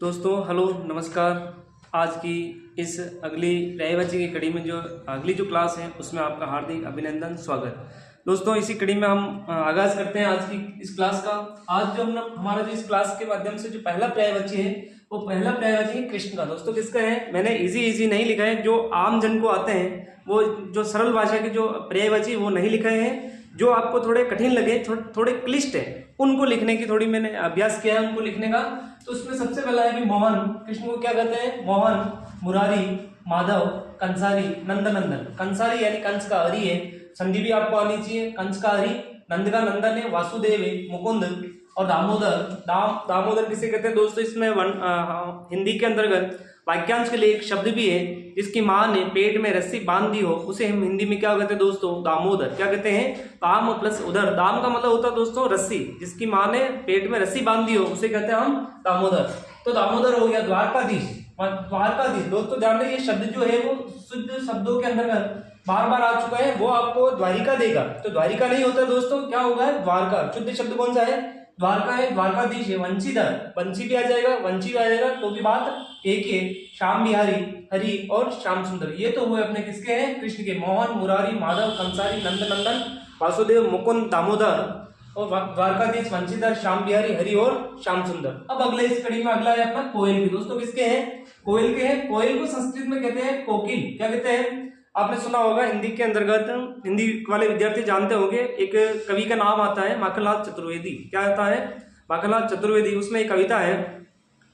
दोस्तों हेलो नमस्कार। आज की इस अगली पर्यायवाची की कड़ी में जो अगली जो क्लास है उसमें आपका हार्दिक अभिनंदन स्वागत। दोस्तों इसी कड़ी में हम आगाज करते हैं आज की इस क्लास का। आज जो हमारा जो इस क्लास के माध्यम से जो पहला पर्यायवाची है वो पहला पर्यायवाची है कृष्ण का। दोस्तों किसका है, मैंने इजी नहीं लिखा है, जो आम जन को आते हैं वो जो सरल भाषा के जो पर्यायवाची वो नहीं लिखे हैं, जो आपको थोड़े कठिन लगे थोड़े क्लिष्ट है उनको लिखने की थोड़ी मैंने अभ्यास किया है उनको लिखने का। तो उसमें सबसे पहला है कि मोहन, कृष्ण को क्या कहते हैं, मोहन, मुरारी, माधव, कंसारी, नंदनंदन। कंसारी यानी कंस का हरि है, संधि भी आपको आनी चाहिए। कंस का हरि, नंद का नंदन है, वासुदेव है, मुकुंद और दामोदर। दामोदर किसे कहते हैं दोस्तों, इसमें हिंदी के अंतर्गत वाक्यांश के लिए एक शब्द भी है, जिसकी माँ ने पेट में रस्सी बांध दी हो उसे हम हिंदी में क्या कहते हैं दोस्तों, दामोदर। क्या कहते हैं, दाम प्लस उदर। दाम का मतलब होता है दोस्तों रस्सी, जिसकी माँ ने पेट में रस्सी बांध दी हो उसे कहते हैं हम दामोदर। तो दामोदर हो गया। द्वारकाधीश, द्वारकाधीश दोस्तों ध्यान रखिए, शब्द जो है वो शुद्ध शब्दों के अंतर्गत बार बार आ चुका है, वो आपको द्वारिका देगा। तो द्वारिका नहीं होता दोस्तों, क्या होगा, द्वारका। शुद्ध शब्द कौन सा है, द्वारका है, द्वारकाधीश है। वंशीधर, वंशी भी आ जाएगा, वंशी भी आ जाएगा, तो भी बात एक ही है। श्याम बिहारी, हरि और श्याम सुंदर, ये तो हुए अपने किसके हैं, कृष्ण के। मोहन, मुरारी, माधव, कंसारी, नंद नंदन, वासुदेव, मुकुंद, दामोदर और द्वारकाधीश, वंशीधर, श्याम बिहारी, हरि और श्याम सुंदर। अब अगले इस कड़ी में अगला है अपना कोयल के। दोस्तों किसके हैं, कोयल के हैं। कोयल को संस्कृत में कहते हैं कोकिल। क्या कहते हैं, आपने सुना होगा हिंदी के अंतर्गत, हिंदी वाले विद्यार्थी जानते होंगे, एक कवि का नाम आता है माखनलाल चतुर्वेदी। क्या आता है, माखनलाल चतुर्वेदी। उसमें एक कविता है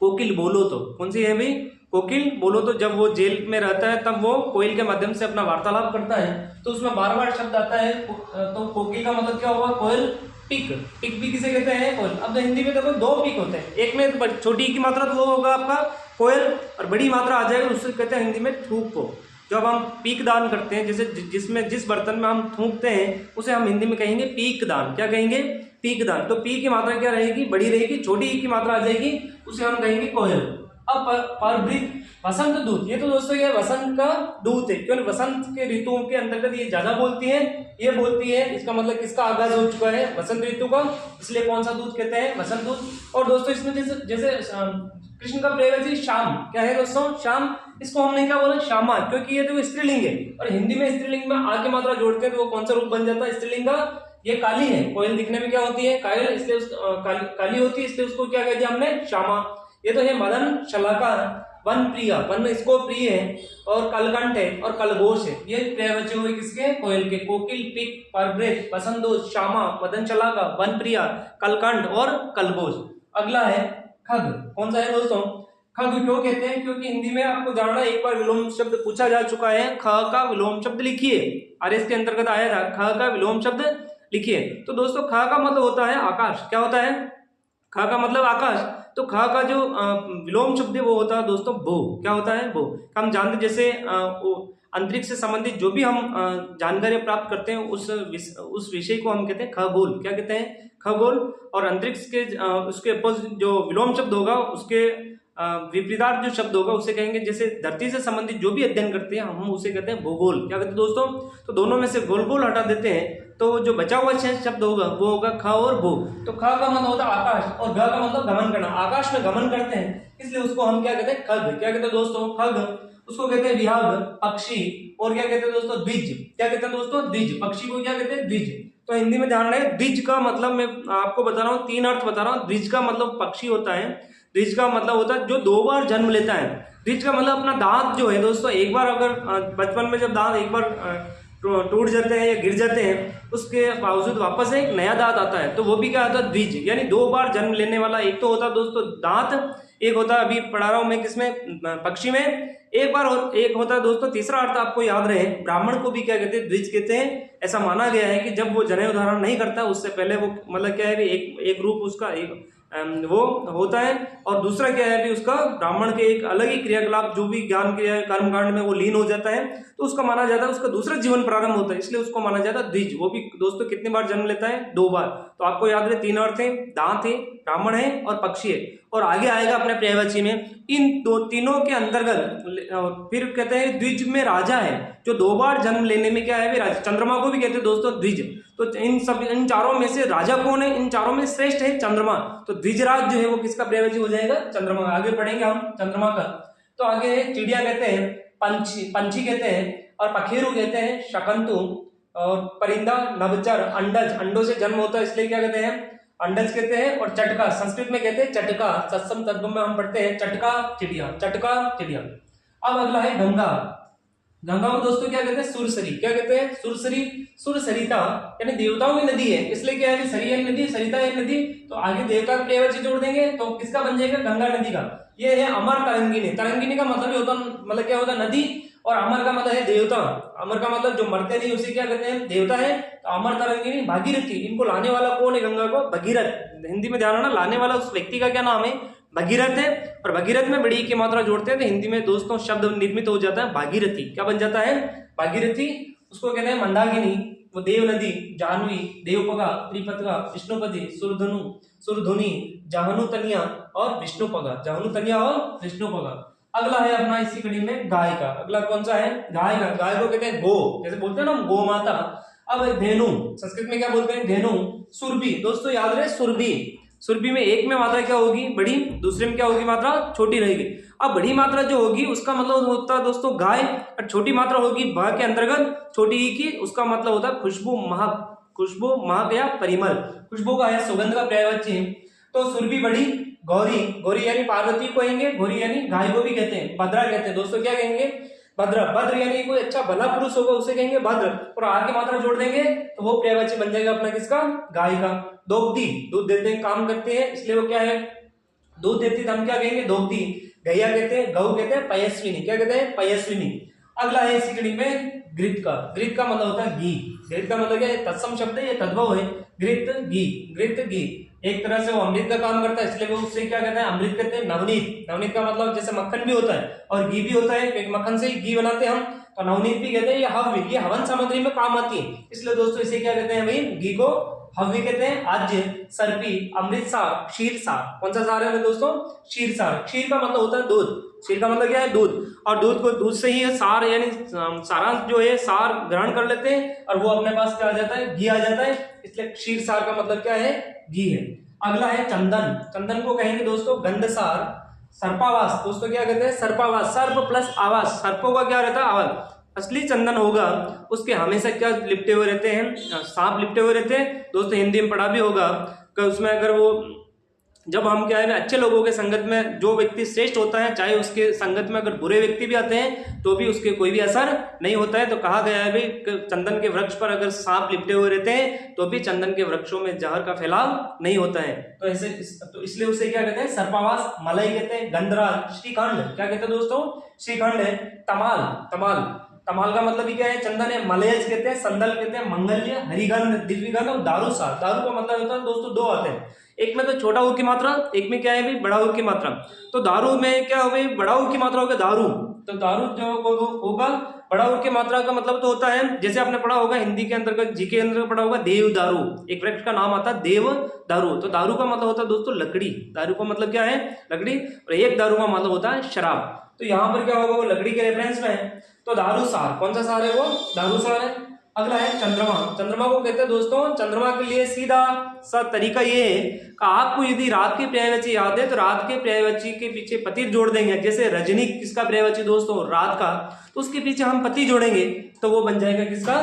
कोकिल बोलो तो। कौन सी है भाई, कोकिल बोलो तो। जब वो जेल में रहता है तब वो कोयल के माध्यम से अपना वार्तालाप करता है, तो उसमें बार बार शब्द आता है। तो कोकिल का मतलब क्या होगा, कोयल। पिक, पिक भी किसे कहते हैं, कोयल। अब हिंदी में देखो दो पिक होते हैं, एक में छोटी की मात्रा तो वो होगा आपका कोयल, और बड़ी मात्रा आ जाएगा उससे कहते हैं हिंदी में थूक को। जब हम पीक दान करते हैं, जैसे जिसमें जिस बर्तन में हम थूकते हैं उसे हम हिंदी में कहेंगे पीक दान। क्या कहेंगे, पीक दान। तो पी की मात्रा क्या रहेगी, बड़ी रहेगी। छोटी की मात्रा आ जाएगी, उसे हम कहेंगे कोयल। अब परवृत, वसंत दूत। ये तो दोस्तों ये वसंत का दूत है, क्योंकि वसंत के ऋतुओं के अंतर्गत ये ज्यादा बोलती है, ये बोलती है। इसका मतलब किसका आगाज हो चुका है, वसंत ऋतु का, इसलिए कौन सा दूत कहते हैं, वसंत दूत। और दोस्तों इसमें जैसे कृष्ण का पर्यायवाची श्याम। क्या है दोस्तों, श्याम। इसको हमने क्या बोला, श्यामा, क्योंकि ये तो स्त्रीलिंग है, और हिंदी में स्त्रीलिंग में आ की मात्रा जोड़ते हैं तो वो कौन सा रूप बन जाता है स्त्रीलिंग का, ये काली है। कोयल दिखने में क्या होती है, कायल, इसलिए काली होती है, इसलिए उसको क्या कह दिया हमने, श्यामा। ये तो है मदन शलाका, वन प्रिया, वन इसको प्रिय है, और कलकंठ है और कलघोष है। ये पर्यायवाची हुए किसके, कोयल के। कोकिल, पिक, परवृत, वसंतोष, श्यामा, मदन शलाका, वन प्रिया, कलकंठ और कलघोष। अगला है खग। कौन सा है दोस्तों, खग। क्यों कहते हैं, क्योंकि हिंदी में आपको जानना, एक बार विलोम शब्द पूछा जा चुका है, ख का विलोम शब्द लिखिए। आरएस के अंतर्गत आया था, ख का विलोम शब्द लिखिए। तो दोस्तों ख का मतलब होता है आकाश। क्या होता है, ख का मतलब आकाश। तो ख का जो विलोम शब्द है वो होता है दोस्तों भू। क्या होता है, भू। हम जानते जैसे अंतरिक्ष से संबंधित जो भी हम जानकारी प्राप्त करते हैं उस विषय को हम कहते हैं खगोल। क्या कहते हैं, खगोल। और अंतरिक्ष के उसके अपोजिट जो विलोम शब्द होगा, उसके विपरीतार्थ जो शब्द होगा उसे कहेंगे, जैसे धरती से संबंधित जो भी अध्ययन करते हैं हम उसे कहते हैं भूगोल। क्या कहते हैं दोस्तों, तो दोनों में से गोल गोल हटा देते हैं तो जो बचा हुआ शब्द होगा वो होगा ख और भू। तो ख का मतलब होता है आकाश, और ग का मतलब गमन करना। आकाश में गमन करते हैं, इसलिए उसको हम क्या कहते हैं, खग। क्या कहते हैं दोस्तों, खग। उसको कहते हैं विहग, पक्षी। और क्या कहते हैं दोस्तों, द्विज। क्या कहते हैं दोस्तों, द्विज। पक्षी को क्या कहते हैं, द्विज। तो हिंदी में ध्यान रहे, द्विज का मतलब मैं आपको बता रहा हूँ, तीन अर्थ बता रहा हूँ। द्विज का मतलब पक्षी होता है, द्विज का मतलब होता है जो दो बार जन्म लेता है। द्विज का मतलब अपना दांत जो है दोस्तों, एक बार अगर बचपन में जब दांत एक बार टूट जाते हैं या गिर जाते हैं, उसके बावजूद वापस एक नया दांत आता है, तो वो भी क्या होता है, द्विज। यानी दो बार जन्म लेने वाला। एक तो होता है दोस्तों दांत, एक होता है अभी पढ़ा रहा हूं मैं किसमें, पक्षी में। एक होता है दोस्तों, तीसरा अर्थ आपको याद रहे, ब्राह्मण को भी क्या कहते हैं, द्विज कहते हैं। ऐसा माना गया है कि जब वो जनेऊ धारण नहीं करता उससे पहले वो मतलब क्या है कि एक रूप उसका एक वो होता है, और दूसरा क्या है कि उसका ब्राह्मण के एक अलग ही क्रियाकलाप जो भी ज्ञान क्रिया कर्मकांड में वो लीन हो जाता है, तो उसका माना जाता है उसका दूसरा जीवन प्रारंभ होता है, इसलिए उसको माना जाता है द्विज। वो भी दोस्तों कितनी बार जन्म लेता है, दो बार। तो आपको याद रहे तीन अर्थ है, दांत है, ब्राह्मण है और पक्षी है। और आगे आएगा अपने पर्यायवाची में, इन दो तीनों के अंतर्गत फिर कहते हैं द्विज में राजा है, जो दो बार जन्म लेने में क्या है, राजा। चंद्रमा को भी कहते हैं दोस्तों द्विज। तो इन चारों में से राजा कौन है? इन चारों में श्रेष्ठ है चंद्रमा। तो द्विजराज जो है वो किसका पर्यायवाची हो जाएगा? चंद्रमा। आगे पढ़ेंगे हम चंद्रमा का। तो आगे है चिड़िया कहते हैं, पंछी कहते हैं, और पखेरु कहते हैं शकंतु, और परिंदा नभचर, अंडज, अंडों से जन्म होता है इसलिए क्या कहते हैं? अंडज कहते हैं। और चटका संस्कृत में कहते हैं चटका, सत्सम तद्भव में हम पढ़ते हैं चटका चिड़िया, चटका चिड़िया। अब अगला है गंगा। गंगा को दोस्तों क्या कहते हैं? सुरसरी। क्या कहते हैं? सुरसरी, सुरसरिता यानी देवताओं की नदी है, इसलिए क्या है? सरी है नदी, सरिता है नदी, तो आगे देवता का पर्यायवाची जोड़ देंगे तो किसका बन जाएगा? गंगा नदी का। ये है अमर तरंगिनी। तरंगिनी का मतलब ये होता, मतलब क्या होता? नदी, और अमर का मतलब है देवता। अमर का मतलब जो मरते नहीं उसे क्या कहते हैं? देवता है। तो अमर तरंगिनी भागीरथी, इनको लाने वाला कौन है? गंगा को भगीरथ। हिंदी में ध्यान रखना, लाने वाला उस व्यक्ति का क्या नाम है? भगीरथ है। और भगीरथ में बड़ी की मात्रा जोड़ते हैं तो हिंदी में दोस्तों शब्द निर्मित हो जाता है भागीरथी। क्या बन जाता है? भागीरथी। उसको कहते हैं मंदाकिनी, वो देव नदी, जाह्नवी, देवपगा, त्रिपतगा, विष्णुपति, सुरधनु, सुरधुनी, जाहनु तनिया और विष्णुपगा, जाहनु तनिया और विष्णुपगा। अगला है अपना इसी कड़ी में गाय का। अगला कौन सा है? गाय का। गाय को कहते हैं गो, जैसे बोलते हैं ना गो माता। अब धेनु, संस्कृत में क्या बोलते हैं? धेनु। सुरभि, दोस्तों याद रहे सुरभि। सुरभि में एक में मात्रा क्या होगी? बड़ी, दूसरे में क्या होगी? मात्रा छोटी रहेगी। अब बड़ी मात्रा जो होगी उसका मतलब होता है दोस्तों गाय, और छोटी मात्रा होगी भ के अंतर्गत छोटी ई की, उसका मतलब होता है खुशबू, महक। खुशबू, महक या परिमल, खुशबू का है, सुगंध का पर्यायवाची। तो सुरभि बड़ी, गौरी, गौरी यानी पार्वती को कहेंगे, गौरी यानी गाय को भी कहते हैं, भद्रा कहते हैं दोस्तों, क्या कहेंगे? भद्र। भद्र यानी कोई अच्छा भला पुरुष होगा उसे कहेंगे भद्र, और आगे मात्रा जोड़ देंगे तो वो पर्यायवाची बन जाएगा अपना किसका? गाय का। दोग्धी, दूध देते हैं, काम करते हैं, इसलिए वो क्या है? दूध देती है, हम क्या कहेंगे? दोग्धी। गैया कहते हैं, गौ कहते हैं, पयस्विनी। क्या कहते हैं? पयस्विनी। अगला है इसी कड़ी में घृत का। घृत का मतलब होता है घी। घृत का मतलब क्या है? तत्सम शब्द है, ये तद्भव है। घृत घी, घृत घी एक तरह से वो अमृत का काम करता है, इसलिए वो उससे क्या कहते हैं? अमृत कहते हैं। नवनीत, नवनीत का मतलब जैसे मक्खन भी होता है और घी भी होता है, क्योंकि मक्खन से ही घी बनाते हैं हम, तो नवनीत भी कहते हैं। ये हव्य, ये हवन सामग्री में काम आती है, इसलिए दोस्तों इसे क्या कहते हैं भाई? घी को हव्य कहते हैं। आज्य, सर्पी, अमृतसार, क्षीरसार। कौन सा सार है दोस्तों? क्षीरसार। क्षीर का मतलब होता है दूध, क्षीर का मतलब क्या है? दूध, और दूध को, दूध से ही सार यानी सारांश जो है सार ग्रहण कर लेते हैं और वो अपने पास क्या आ जाता है? घी आ जाता है, इसलिए क्षीरसार का मतलब क्या है? घी है। अगला है चंदन। चंदन को कहेंगे दोस्तों गंधसार। सर्पावास, दोस्तों क्या कहते हैं? सर्पावास, सर्प प्लस आवास, सर्पों का क्या रहता है? आवास। असली चंदन होगा उसके हमेशा क्या लिपटे हुए रहते हैं? सांप लिपटे हुए रहते हैं दोस्तों, हिंदी में पढ़ा भी होगा कि उसमें अगर वो, जब हम क्या है अच्छे लोगों के संगत में जो व्यक्ति श्रेष्ठ होता है, चाहे उसके संगत में अगर बुरे व्यक्ति भी आते हैं तो भी उसके कोई भी असर नहीं होता है। तो कहा गया है भाई चंदन के वृक्ष पर अगर सांप लिपटे हुए रहते हैं तो भी चंदन के वृक्षों में जहर का फैलाव नहीं होता है। तो ऐसे तो इसलिए उसे क्या कहते हैं? सर्पावास। मलई कहते हैं, गंधराज, श्रीखंड। क्या कहते हैं दोस्तों? श्रीखंड है। तमाल, तमाल, तमाल का मतलब ही क्या है? चंदन है। मलयज कहते हैं, संदल कहते हैं, मंगल्य, हरिगंध, दिव्यगंध और दारूसार। दारू का मतलब होता है दोस्तों दो आते हैं, एक में तो छोटा ऊ की मात्रा, एक में क्या है भाई? बड़ा ऊ की मात्रा। तो दारू में क्या हो भाई? बड़ा ऊ की मात्रा होगा दारू, तो दारू जो होगा बड़ा ऊ की मात्रा का मतलब तो होता है, जैसे आपने पढ़ा होगा हिंदी के अंतर्गत, जी के अंदर पढ़ा होगा देव दारू, एक वृक्ष का नाम आता है देव दारू। तो दारू का मतलब होता है दोस्तों लकड़ी, दारू का मतलब क्या है? लकड़ी, और एक दारू का मतलब होता है शराब। तो यहाँ पर क्या होगा? वो लकड़ी के रेफरेंस में है, तो दारूसार। कौन सा सार है? वो दारूसार है। अगला है चंद्रमा। चंद्रमा को कहते हैं दोस्तों, चंद्रमा के लिए सीधा सा तरीका ये है कि आपको यदि रात के पर्यायवाची याद है तो रात के पर्यायवाची के पीछे पति जोड़ देंगे। जैसे रजनी किसका पर्यायवाची दोस्तों? रात का, तो उसके पीछे हम पति जोड़ेंगे तो वो बन जाएगा किसका?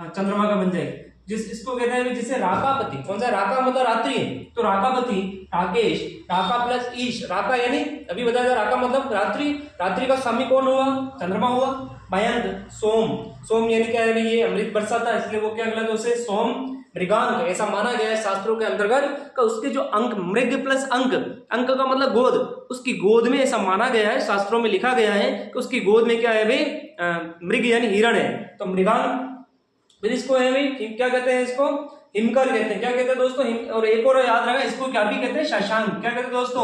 चंद्रमा का बन जाएगा। इसको कहते हैं जिसे राकापति। कौन सा? राका मतलब रात्रि है, तो राकापति, राकेश, राका प्लस ईश। राका यानी अभी बताया था, राका मतलब रात्रि, रात्रि का स्वामी कौन हुआ? चंद्रमा हुआ। भयंत, सोम, सोम यानी क्या है? ये अमृत बरसाता, इसलिए वो क्या गलत है? उसे सोम मृगांक ऐसा माना गया है शास्त्रों के अंतर्गत का उसके जो अंक, मृग प्लस अंक, अंक का मतलब गोद, उसकी गोद में ऐसा माना गया है, शास्त्रों में लिखा गया है कि उसकी गोद में क्या है भाई? मृग यानी हिरण है, तो मृगांक। फिर इसको है भाई क्या कहते हैं? इसको हिमकर कहते हैं। क्या कहते हैं दोस्तों? और एक और याद रखा, इसको क्या भी कहते हैं? शशांक। क्या कहते हैं दोस्तों?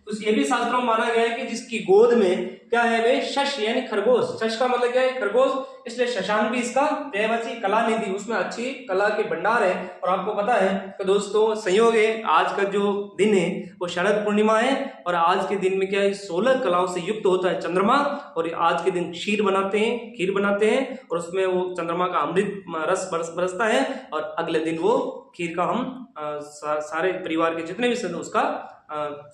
तो ये भी शास्त्रों में माना गया है कि जिसकी गोद में क्या है वे शश यानी खरगोश, शश का मतलब क्या है खरगोश, इसलिए शशांक भी इसका पर्यायवाची कला निधि, उसमें अच्छी कला के भंडार है। और आपको पता है कि दोस्तों संयोग है आज का जो दिन है वो शरद पूर्णिमा है और आज के दिन में क्या है 16 कलाओं से युक्त होता है चंद्रमा। और आज के दिन खीर बनाते हैं और उसमें वो चंद्रमा का अमृत रस बरसता है और अगले दिन वो खीर का हम सारे परिवार के जितने भी सदस्य उसका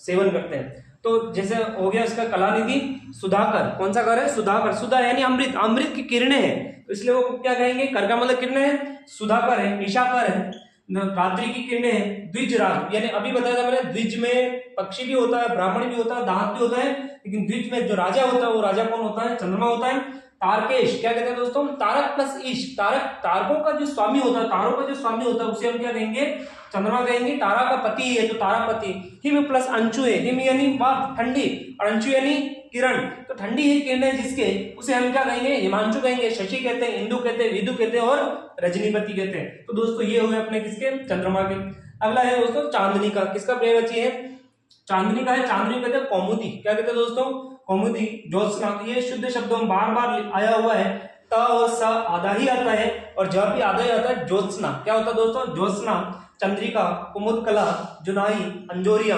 सेवन करते हैं। तो जैसे हो गया इसका कलानिधि सुधाकर, कौन सा कर है सुधाकर, सुधा यानी अमृत, अमृत की किरणें हैं, तो इसलिए वो क्या कहेंगे कर का मतलब किरणें है, सुधाकर है, निशाकर है, रात्रि की किरणें है, द्विज राग यानी अभी बताया था मैंने द्विज में पक्षी भी होता है, ब्राह्मण भी होता है, दांत भी होता है, लेकिन द्विज में जो राजा होता है वो राजा कौन होता है चंद्रमा होता है। तारकेश क्या कहते हैं दोस्तों, तारक प्लस ईश, तारक तारकों का जो स्वामी होता है, तारों का जो स्वामी होता है उसे हम क्या कहेंगे चंद्रमा कहेंगे, तारा का पति है तो तारापति। हिम प्लस अंशु है, हिम यानी वाफ ठंडी और अंशु यानी किरण, तो ठंडी है किरणें जिसके उसे हम क्या कहेंगे हिमांशु कहेंगे, शशि कहते हैं, इंदु कहते हैं, विदु कहते हैं और रजनीपति कहते हैं। तो दोस्तों ये हुए अपने किसके चंद्रमा के। अगला है दोस्तों चांदनी का, किसका पर्यायवाची है चांदनी का है, चांदनी कहते हैं कौमुदी, क्या कहते हैं दोस्तों कौमुदी, ज्योत्सना, ये शुद्ध शब्दों में बार बार आया हुआ है, त और स आधा ही आता है और जब भी आधा ही आता है ज्योत्सना, क्या होता है दोस्तों ज्योत्सना, चंद्रिका, कुमुद कला, जुनाई, अंजोरिया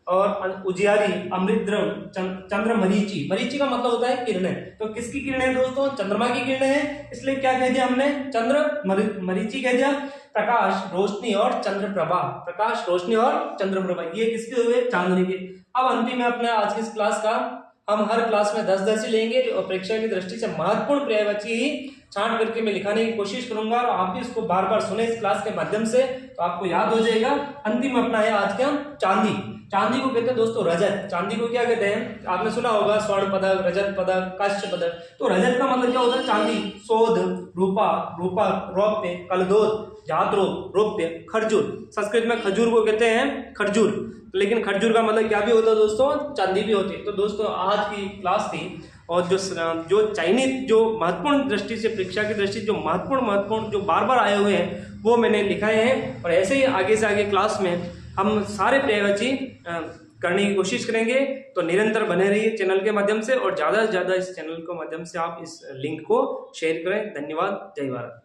और उजियारी, अमृत द्रव, चंद्र मरीचि, मरीचि का मतलब होता है किरणें, तो किसकी किरणें दोस्तों चंद्रमा की किरणें हैं, इसलिए क्या कह दिया हमने चंद्र मरीचि कह दिया। प्रकाश रोशनी और चंद्र प्रभा, प्रकाश रोशनी और चंद्र प्रभा ये किसके हुए चांदनी के। अब अंतिम में अपने आज की इस क्लास का हम हर क्लास में 10-10 ही लेंगे और परीक्षा की दृष्टि से महत्वपूर्ण पर्यायवाची ही छांट करके मैं लिखाने की कोशिश करूंगा और आप भी इसको बार बार सुने इस क्लास के माध्यम से तो आपको याद हो जाएगा। अंतिम अपना है आज का चांदी, चांदी को कहते हैं दोस्तों रजत, चांदी को क्या कहते हैं आपने सुना होगा स्वर्ण पदक, रजत पदक, कांस्य पदक, तो रजत का मतलब क्या होता है चांदी, शोध, रूपा, रूपक, रौप्य, कलदोत, जात्रो, रौप्य, खरजूर, संस्कृत में खजूर को कहते हैं खरजूर, लेकिन खरजूर का मतलब क्या भी होता है दोस्तों चांदी भी होती है। तो दोस्तों आज की क्लास थी और जो चयनित जो महत्वपूर्ण दृष्टि से परीक्षा की दृष्टि जो महत्वपूर्ण जो बार बार आए हुए हैं वो मैंने लिखाए हैं और ऐसे ही आगे से आगे क्लास में हम सारे पर्यायवाची करने की कोशिश करेंगे। तो निरंतर बने रहिए चैनल के माध्यम से और ज़्यादा से ज़्यादा इस चैनल के माध्यम से आप इस लिंक को शेयर करें। धन्यवाद, जय भारत।